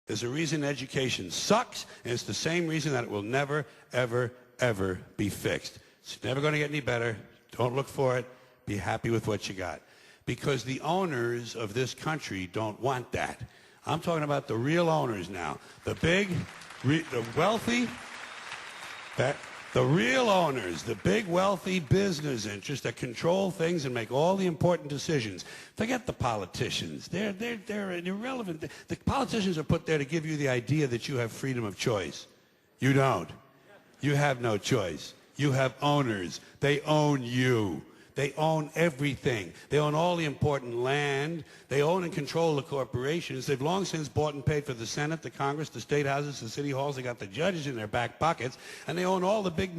There's a reason education sucks, and it's the same reason that it will never, ever, ever be fixed. It's never going to get any better. Don't look for it. Be happy with what you got. Because the owners of this country don't want that. I'm talking about the real owners now. The big, the wealthy, the real owners, the big wealthy business interests that control things and make all the important decisions. Forget the politicians. They're irrelevant. The politicians are put there to give you the idea that you have freedom of choice. You don't. You have no choice. You have owners. They own you. They own everything. They own all the important land. They own and control the corporations. They've long since bought and paid for the Senate, the Congress, the state houses, the city halls. They got the judges in their back pockets, and they own all the big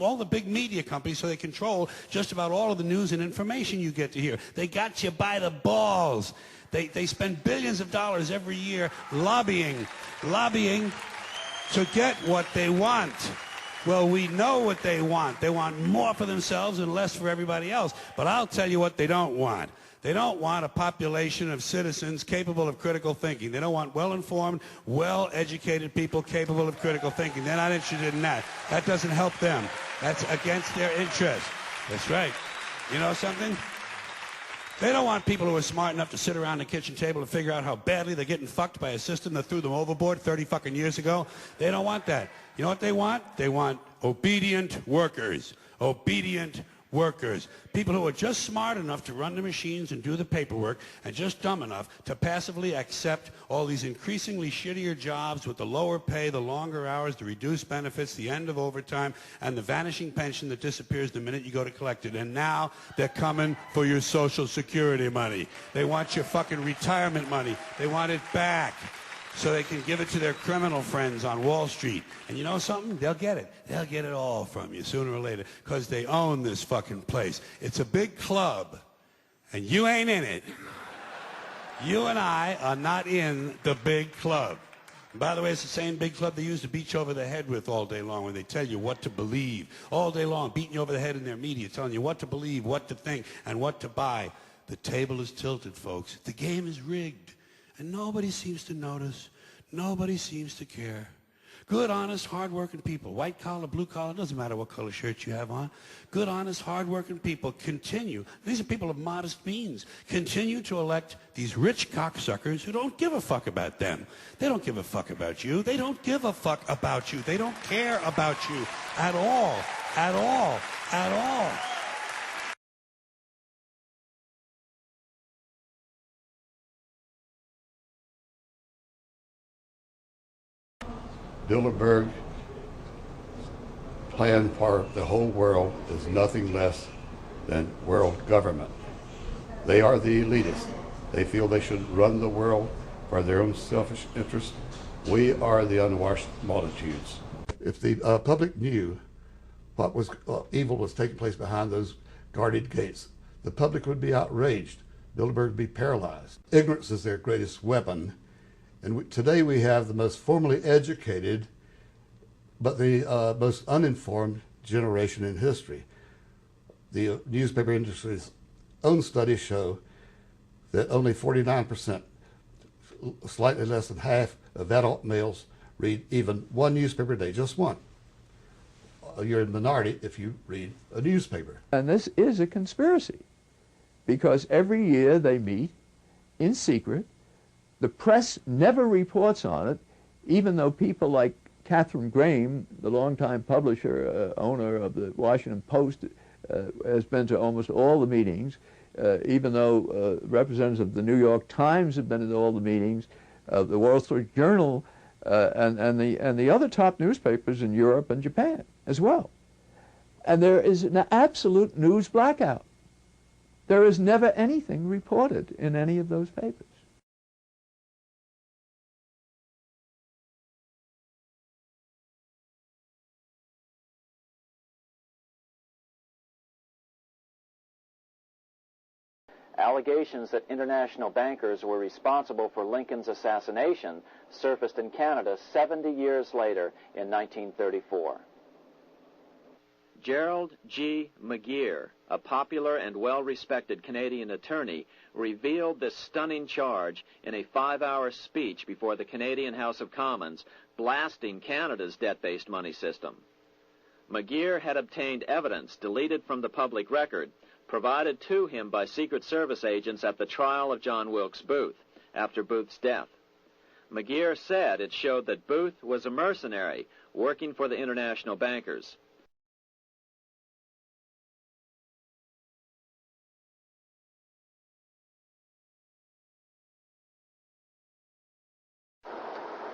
all the big media companies. So they control just about all of the news and information you get to hear. They got you by the balls. They spend billions of dollars every year lobbying to get what they want. Well, we know what they want. They want more for themselves and less for everybody else. But I'll tell you what they don't want. They don't want a population of citizens capable of critical thinking. They don't want well-informed, well-educated people capable of critical thinking. They're not interested in that. That doesn't help them. That's against their interest. That's right. You know something? They don't want people who are smart enough to sit around the kitchen table and figure out how badly they're getting fucked by a system that threw them overboard 30 fucking years ago. They don't want that. You know what they want? They want obedient workers. Obedient workers. People who are just smart enough to run the machines and do the paperwork and just dumb enough to passively accept all these increasingly shittier jobs with the lower pay, the longer hours, the reduced benefits, the end of overtime, and the vanishing pension that disappears the minute you go to collect it. And now they're coming for your Social Security money. They want your fucking retirement money. They want it back so they can give it to their criminal friends on Wall Street. And you know something? They'll get it. They'll get it all from you sooner or later because they own this fucking place. It's a big club, and you ain't in it. You and I are not in the big club. And by the way, it's the same big club they used to beat you over the head with all day long when they tell you what to believe. All day long, beating you over the head in their media, telling you what to believe, what to think, and what to buy. The table is tilted, folks. The game is rigged. And nobody seems to notice. Nobody seems to care. Good, honest, hard-working people, white collar, blue collar, doesn't matter what color shirt you have on. Good, honest, hard-working people continue. These are people of modest means. Continue to elect these rich cocksuckers who don't give a fuck about them. They don't give a fuck about you. They don't give a fuck about you. They don't care about you at all, at all, at all. Bilderberg's plan for the whole world is nothing less than world government. They are the elitists. They feel they should run the world for their own selfish interests. We are the unwashed multitudes. If the public knew what was evil was taking place behind those guarded gates, the public would be outraged. Bilderberg would be paralyzed. Ignorance is their greatest weapon. And today we have the most formally educated, but the most uninformed generation in history. The newspaper industry's own studies show that only 49%, slightly less than half of adult males read even one newspaper a day, just one. You're in the minority if you read a newspaper. And this is a conspiracy because every year they meet in secret. The press never reports on it, even though people like Catherine Graham, the longtime publisher, owner of the Washington Post, has been to almost all the meetings, even though representatives of the New York Times have been at all the meetings, the Wall Street Journal, and the other top newspapers in Europe and Japan as well. And there is an absolute news blackout. There is never anything reported in any of those papers. Allegations that international bankers were responsible for Lincoln's assassination surfaced in Canada 70 years later in 1934. Gerald G. McGeer a popular and well-respected Canadian attorney, revealed this stunning charge in a 5-hour speech before the Canadian House of Commons, blasting Canada's debt-based money system. McGeer had obtained evidence deleted from the public record, provided to him by Secret Service agents at the trial of John Wilkes Booth after Booth's death. McGeer said it showed that Booth was a mercenary working for the international bankers.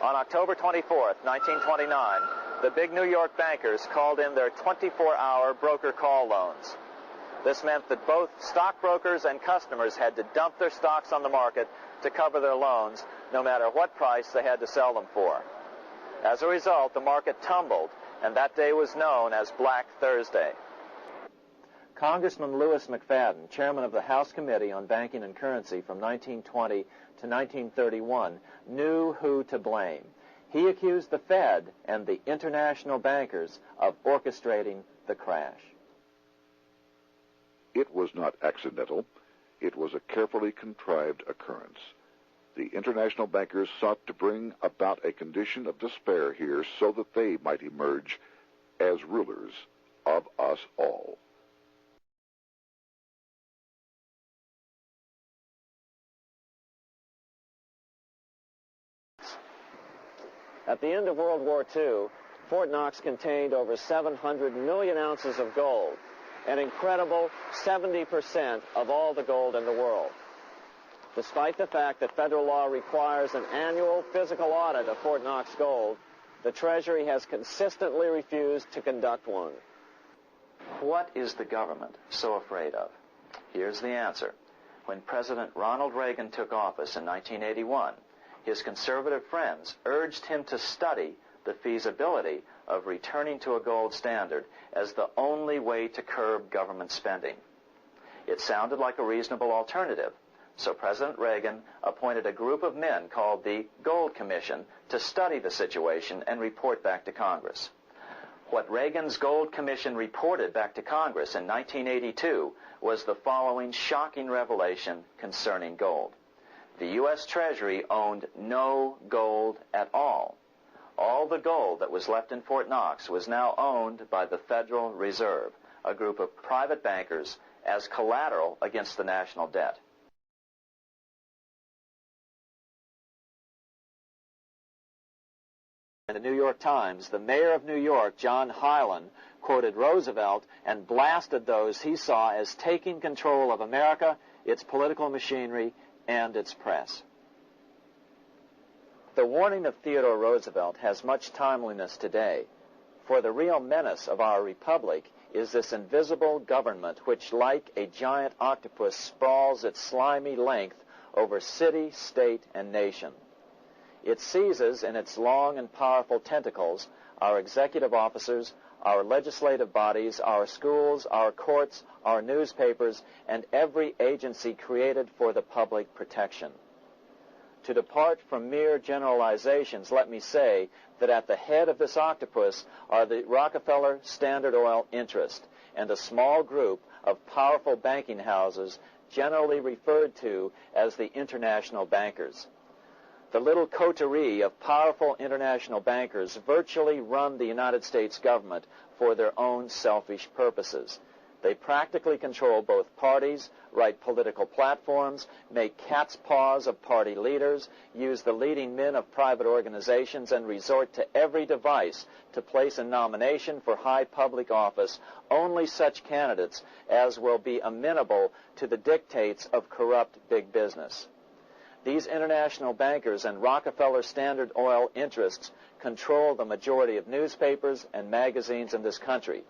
On October 24th, 1929, the big New York bankers called in their 24-hour broker call loans. This meant that both stockbrokers and customers had to dump their stocks on the market to cover their loans, no matter what price they had to sell them for. As a result, the market tumbled, and that day was known as Black Thursday. Congressman Lewis McFadden, chairman of the House Committee on Banking and Currency from 1920 to 1931, knew who to blame. He accused the Fed and the international bankers of orchestrating the crash. It was not accidental. It was a carefully contrived occurrence. The international bankers sought to bring about a condition of despair here so that they might emerge as rulers of us all. At the end of World War II, Fort Knox contained over 700 million ounces of gold, an incredible 70% of all the gold in the world. Despite the fact that federal law requires an annual physical audit of Fort Knox gold, the Treasury has consistently refused to conduct one. What is the government so afraid of? Here's the answer. When President Ronald Reagan took office in 1981, his conservative friends urged him to study the feasibility of returning to a gold standard as the only way to curb government spending. It sounded like a reasonable alternative, so President Reagan appointed a group of men called the Gold Commission to study the situation and report back to Congress. What Reagan's Gold Commission reported back to Congress in 1982 was the following shocking revelation concerning gold. The U.S. Treasury owned no gold at all. All the gold that was left in Fort Knox was now owned by the Federal Reserve, a group of private bankers, as collateral against the national debt. In the New York Times, the mayor of New York, John Hylan, quoted Roosevelt and blasted those he saw as taking control of America, its political machinery, and its press. The warning of Theodore Roosevelt has much timeliness today, for the real menace of our republic is this invisible government which, like a giant octopus, sprawls its slimy length over city, state, and nation. It seizes in its long and powerful tentacles our executive officers, our legislative bodies, our schools, our courts, our newspapers, and every agency created for the public protection. To depart from mere generalizations, let me say that at the head of this octopus are the Rockefeller Standard Oil interest and a small group of powerful banking houses generally referred to as the international bankers. The little coterie of powerful international bankers virtually run the United States government for their own selfish purposes. They practically control both parties, write political platforms, make cat's paws of party leaders, use the leading men of private organizations, and resort to every device to place in nomination for high public office only such candidates as will be amenable to the dictates of corrupt big business. These international bankers and Rockefeller Standard Oil interests control the majority of newspapers and magazines in this country,